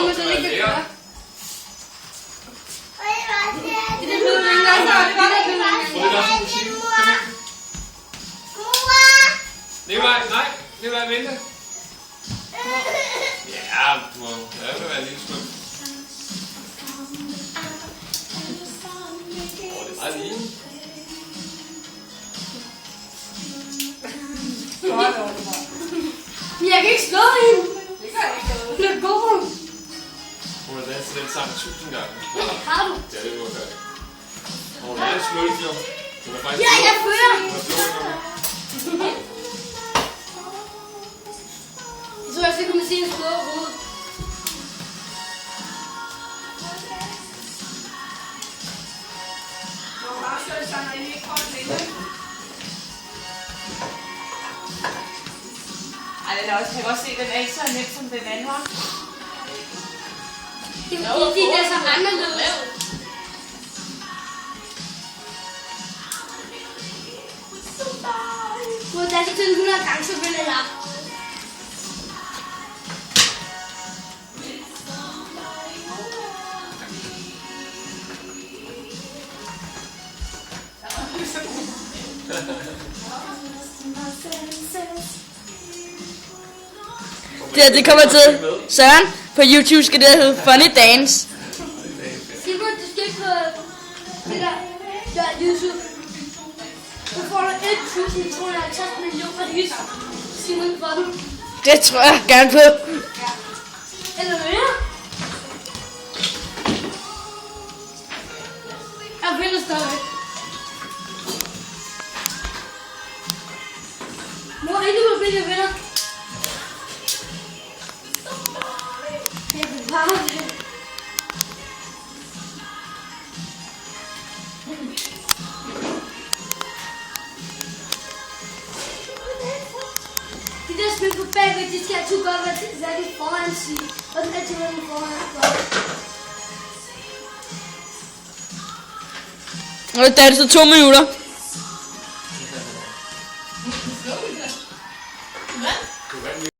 man så ikke kan gøre. Det er blevet en gang, så det var det blevet en gang. Nikolaj, nej. Nikolaj, vente. Ja, du må lade det være en lille smule. Det er meget lige. Jeg kan ikke slå hende. Det kan jeg ikke. Hun er god. Hun har danset den sang 1000 gange. Har du? Ja, det må jeg gøre. Hun har danset smølfjord. Hun er faktisk Ja, jeg fører. Hun er blå nu. Jeg tror også, jeg kunne se en blå hoved. Ej, den er også, jeg kan også se, at den er ikke så nem som den anden var. Det er fordi, det er så anderledes. Du har danset til 100 gange, så vinder jeg. Det kommer til Søren. På YouTube skal det hedde Funny Dance. Simon, du skal ikke på det der YouTube. Så får du 1.250 millioner hits. Simon, får du? Det tror jeg gerne på. Eller mere? Jeg vinder stadigvæk. Mor, ikke du vil jeg vinder. Jeg vil bare det. De der spil på bagved, de skal altid godt være særligt foran sige. Og den altid være den foran. Og det er danset 2 minutter.